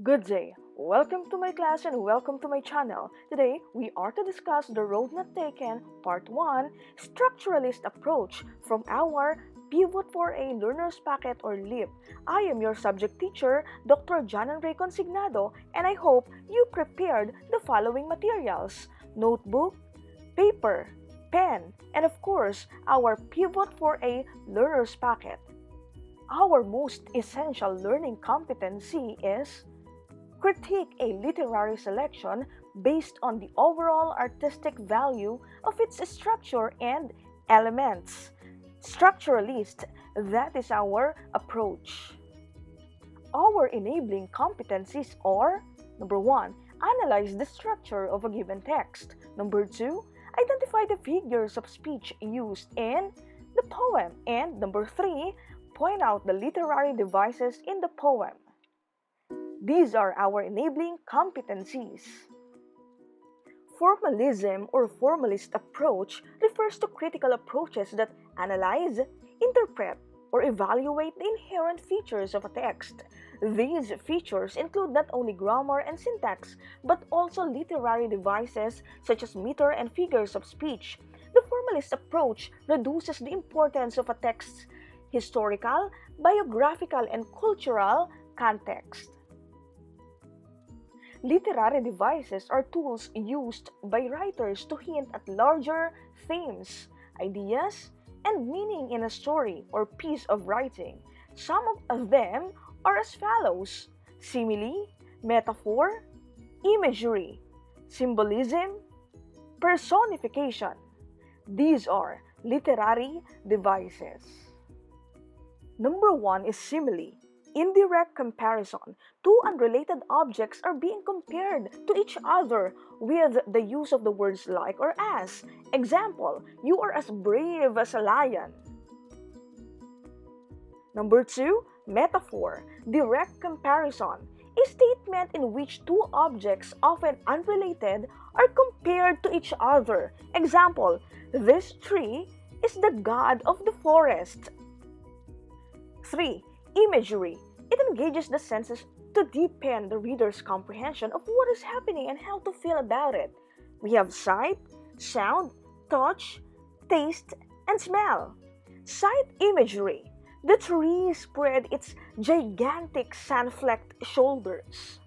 Good day. Welcome to my class and welcome to my channel. Today, we are to discuss the road not taken, part 1, structuralist approach from our Pivot for a Learner's Packet or LEAP. I am your subject teacher, Dr. Jan-Ann-Rey Consignado, and I hope you prepared the following materials: notebook, paper, pen, and of course, our Pivot for a Learner's Packet. Our most essential learning competency is critique a literary selection based on the overall artistic value of its structure and elements. Structuralist, that is our approach. Our enabling competencies are: number 1, analyze the structure of a given text. Number 2, identify the figures of speech used in the poem. And number 3, point out the literary devices in the poem. These are our enabling competencies. Formalism or formalist approach refers to critical approaches that analyze, interpret, or evaluate the inherent features of a text. These features include not only grammar and syntax, but also literary devices such as meter and figures of speech. The formalist approach reduces the importance of a text's historical, biographical, and cultural context. Literary devices are tools used by writers to hint at larger themes, ideas, and meaning in a story or piece of writing. Some of them are as follows: simile, metaphor, imagery, symbolism, personification. These are literary devices. Number 1 is simile. Indirect comparison. Two unrelated objects are being compared to each other with the use of the words like or as. Example, you are as brave as a lion. Number 2, metaphor. Direct comparison. A statement in which two objects, often unrelated, are compared to each other. Example, this tree is the god of the forest. 3. Imagery. It engages the senses to deepen the reader's comprehension of what is happening and how to feel about it. We have sight, sound, touch, taste, and smell. Sight imagery. The tree spread its gigantic sun-flecked shoulders.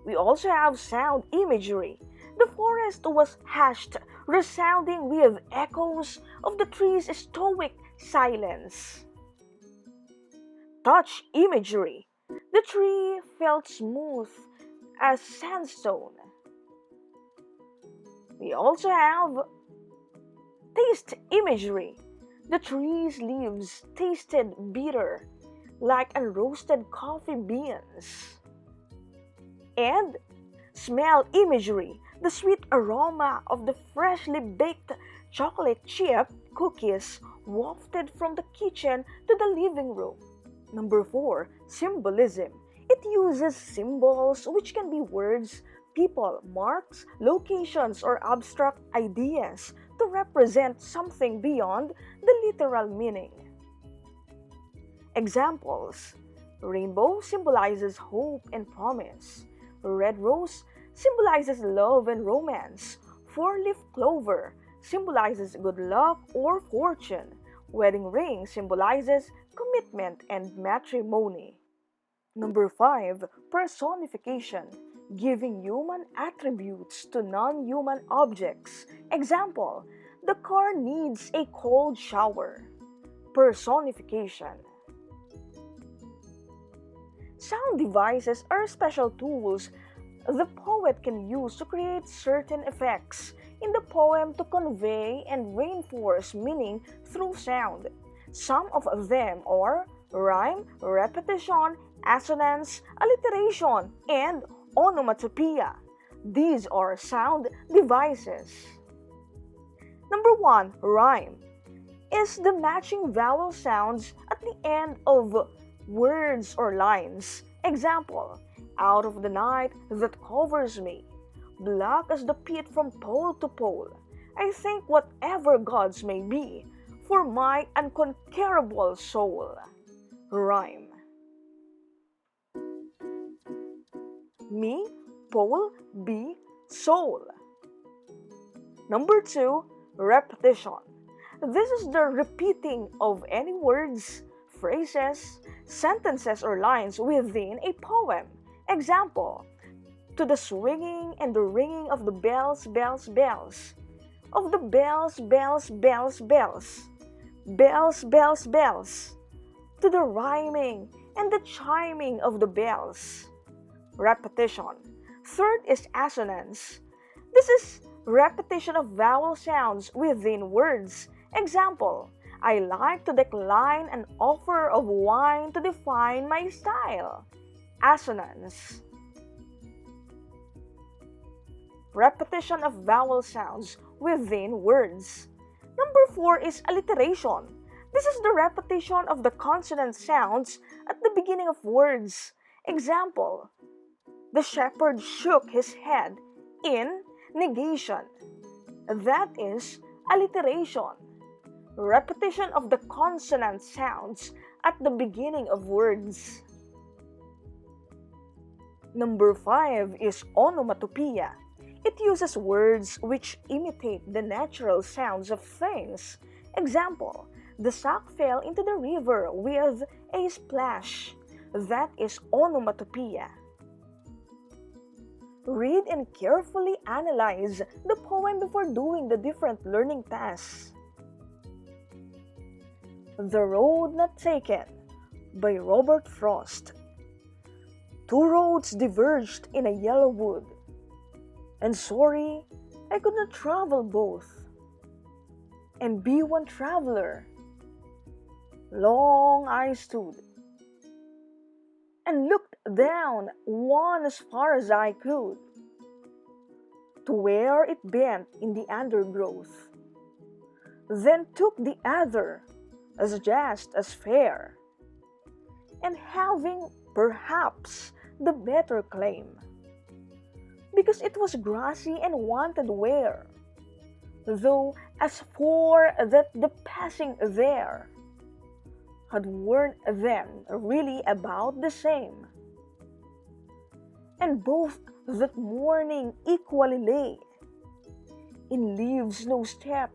We also have sound imagery. The forest was hushed, resounding with echoes of the tree's stoic silence. Touch imagery. The tree felt smooth as sandstone. We also have taste imagery. The tree's leaves tasted bitter, like unroasted coffee beans. And smell imagery. The sweet aroma of the freshly baked chocolate chip cookies wafted from the kitchen to the living room. Number 4, symbolism. It uses symbols, which can be words, people, marks, locations, or abstract ideas, to represent something beyond the literal meaning. Examples: rainbow symbolizes hope and promise. Red rose symbolizes love and romance. Four-leaf clover symbolizes good luck or fortune. Wedding ring symbolizes commitment and matrimony. Number 5, personification. Giving human attributes to non-human objects. Example, the car needs a cold shower. Personification. Sound devices are special tools the poet can use to create certain effects in the poem to convey and reinforce meaning through sound. Some of them are rhyme, repetition, assonance, alliteration, and onomatopoeia. These are sound devices. Number 1, rhyme, is the matching vowel sounds at the end of words or lines. Example, out of the night that covers me, black as the pit from pole to pole, I think whatever gods may be, for my unconquerable soul. Rhyme. Me, pole, be, soul. Number 2, repetition. This is the repeating of any words, phrases, sentences, or lines within a poem. Example, to the swinging and the ringing of the bells, bells, bells. Of the bells, bells, bells, bells. Bells, bells, bells. To the rhyming and the chiming of the bells. Repetition. Third is assonance. This is repetition of vowel sounds within words. Example, I like to decline an offer of wine to define my style. Assonance. Repetition of vowel sounds within words. Number 4 is alliteration. This is the repetition of the consonant sounds at the beginning of words. Example, the shepherd shook his head in negation. That is alliteration. Repetition of the consonant sounds at the beginning of words. Number 5 is onomatopoeia. It uses words which imitate the natural sounds of things. Example, the sack fell into the river with a splash. That is onomatopoeia. Read and carefully analyze the poem before doing the different learning tasks. The Road Not Taken by Robert Frost. Two roads diverged in a yellow wood, and sorry, I could not travel both, and be one traveler. Long I stood, and looked down one as far as I could, to where it bent in the undergrowth, then took the other as just as fair, and having perhaps the better claim, because it was grassy and wanted wear, though as for that the passing there had worn then really about the same, and both that morning equally lay in leaves no step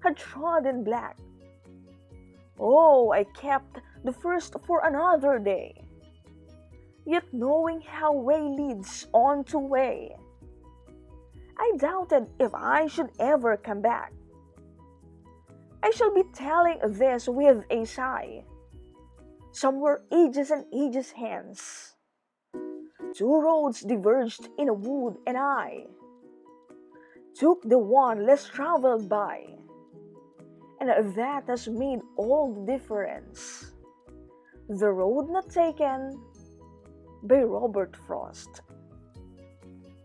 had trodden black. Oh, I kept the first for another day, yet knowing how way leads on to way, I doubted if I should ever come back. I shall be telling this with a sigh, somewhere ages and ages hence. Two roads diverged in a wood, and I took the one less traveled by, and that has made all the difference. The Road Not Taken by Robert Frost.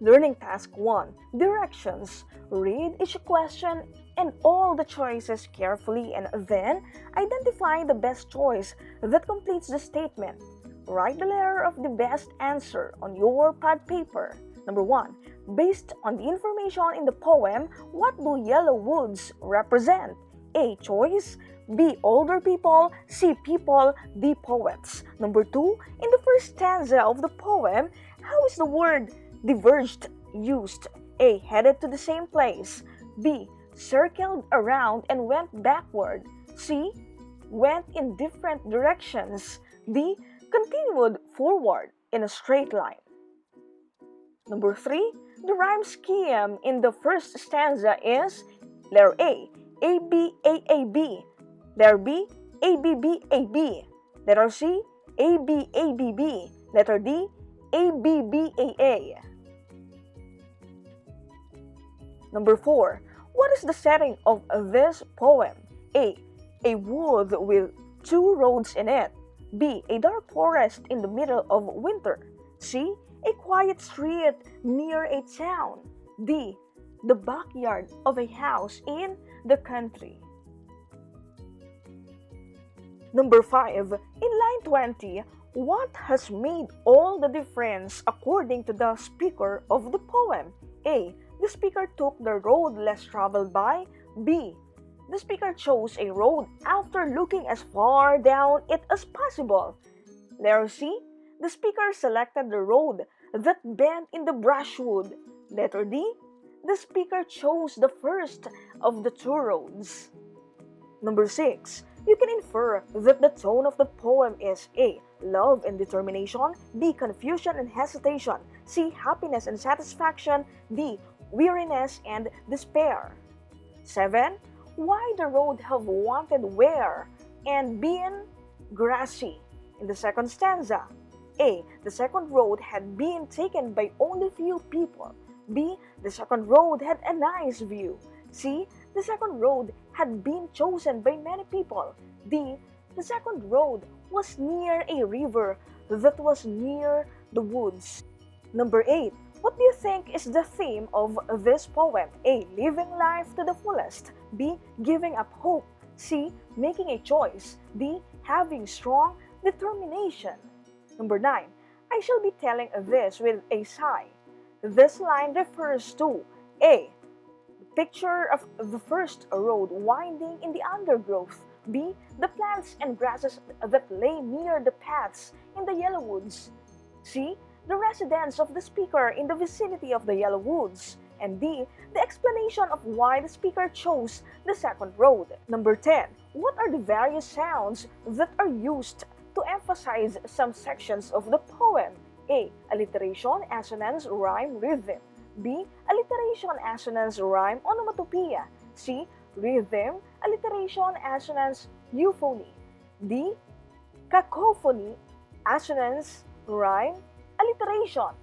Learning Task 1. Directions. Read each question and all the choices carefully, and then identify the best choice that completes the statement. Write the letter of the best answer on your pad paper. Number 1. Based on the information in the poem, what do yellow woods represent? A. Choice. B. Older people. C. People. D. Poets. Number 2. In the first stanza of the poem, how is the word diverged used? A. Headed to the same place. B. Circled around and went backward. C. Went in different directions. D. Continued forward in a straight line. Number 3. The rhyme scheme in the first stanza is letter A. A, B, A, A, B. Letter B. A, B, B, A, B. Letter C. A, B, A, B, B. Letter D. A, B, B, A, A. Number 4. What is the setting of this poem? A. A wood with two roads in it. B. A dark forest in the middle of winter. C. A quiet street near a town. D. The backyard of a house in the country. Number 5. In line 20, what has made all the difference according to the speaker of the poem? A. The speaker took the road less traveled by. B. The speaker chose a road after looking as far down it as possible. Letter C. The speaker selected the road that bend in the brushwood. Letter D, the speaker chose the first of the two roads. Number 6, you can infer that the tone of the poem is A. Love and determination, B. Confusion and hesitation, C. Happiness and satisfaction, D. Weariness and despair. 7, why the road have wanted where and been grassy. In the second stanza, A. The second road had been taken by only few people. B. The second road had a nice view. C. The second road had been chosen by many people. D. The second road was near a river that was near the woods. Number 8. What do you think is the theme of this poem? A. Living life to the fullest. B. Giving up hope. C. Making a choice. D. Having strong determination. Number 9. I shall be telling this with a sigh. This line refers to A. The picture of the first road winding in the undergrowth. B. The plants and grasses that lay near the paths in the yellow woods. C. The residence of the speaker in the vicinity of the yellow woods. And D. The explanation of why the speaker chose the second road. Number 10. What are the various sounds that are used to emphasize some sections of the poem? A. Alliteration, assonance, rhyme, rhythm. B. Alliteration, assonance, rhyme, onomatopoeia. C. Rhythm, alliteration, assonance, euphony. D. Cacophony, assonance, rhyme, alliteration.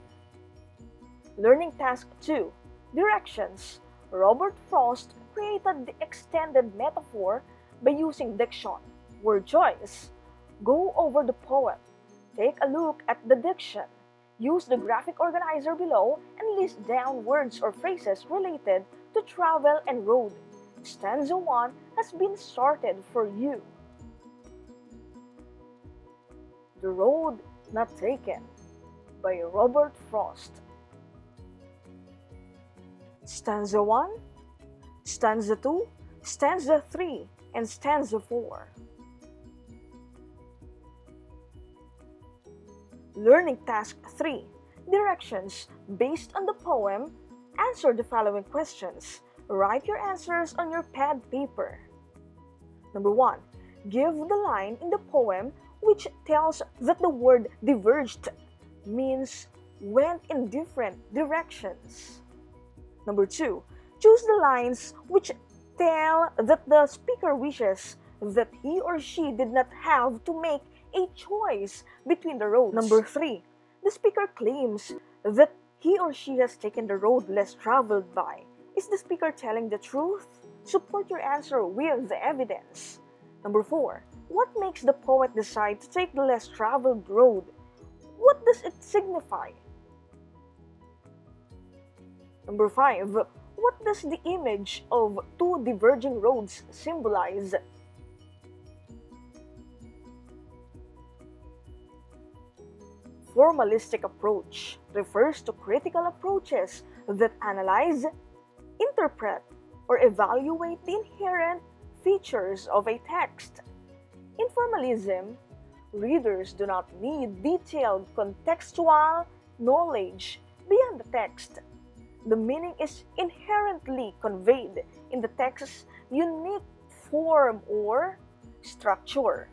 Learning Task 2. Directions. Robert Frost created the extended metaphor by using diction. Word choice. Go over the poem. Take a look at the diction. Use the graphic organizer below and list down words or phrases related to travel and road. Stanza 1 has been started for you. The Road Not Taken by Robert Frost. Stanza 1, Stanza 2, Stanza 3, and Stanza 4. Learning Task 3. Directions. Based on the poem, answer the following questions. Write your answers on your pad paper. Number 1. Give the line in the poem which tells that the word diverged means went in different directions. Number 2. Choose the lines which tell that the speaker wishes that he or she did not have to make a choice between the roads. Number 3. The speaker claims that he or she has taken the road less traveled by. Is the speaker telling the truth? Support your answer with the evidence. Number 4. What makes the poet decide to take the less traveled road? What does it signify? Number 5. What does the image of two diverging roads symbolize? Formalistic approach refers to critical approaches that analyze, interpret, or evaluate the inherent features of a text. In formalism, readers do not need detailed contextual knowledge beyond the text. The meaning is inherently conveyed in the text's unique form or structure.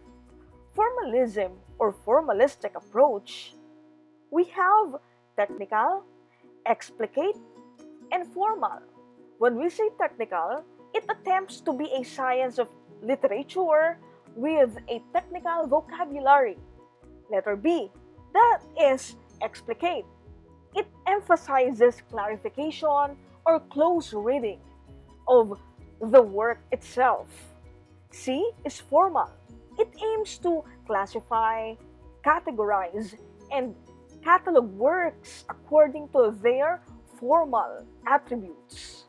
Formalism or formalistic approach. We have technical, explicate, and formal. When we say technical, it attempts to be a science of literature with a technical vocabulary. Letter B, that is explicate. It emphasizes clarification or close reading of the work itself. C is formal. It aims to classify, categorize, and catalog works according to their formal attributes.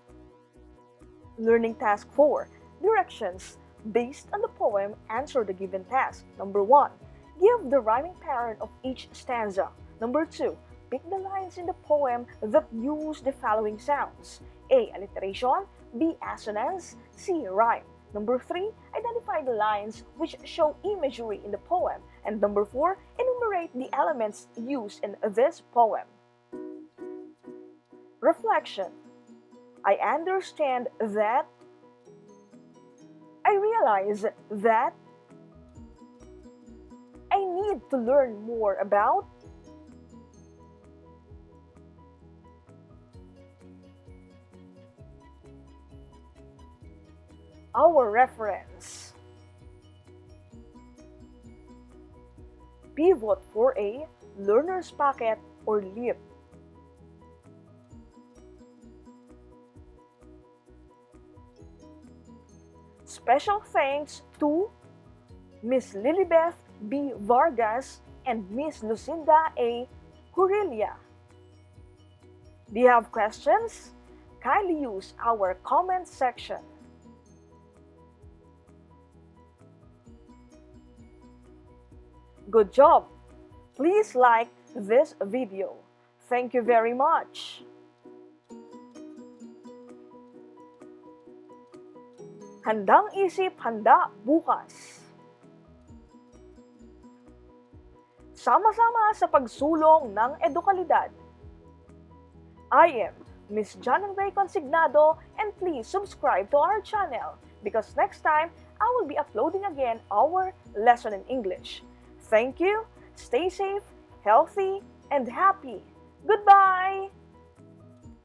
Learning Task 4. Directions. Based on the poem, answer the given task. Number 1. Give the rhyming pattern of each stanza. Number 2. Pick the lines in the poem that use the following sounds. A. Alliteration. B. Assonance. C. Rhyme. Number 3. Identify the lines which show imagery in the poem. And number 4. Enumerate the elements used in this poem. Reflection. I understand that. I realize that. I need to learn more about. Our reference. Pivot for a learner's pocket or lip. Special thanks to Miss Lilibeth B. Vargas and Miss Lucinda A. Curilia. Do you have questions? Kindly use our comment section. Good job! Please like this video. Thank you very much. Handang isip, handa bukas. Sama-sama sa pagsulong ng edukalidad. I am Miss Jan-Ann-Rey Consignado, and please subscribe to our channel because next time I will be uploading again our lesson in English. Thank you, stay safe, healthy, and happy. Goodbye!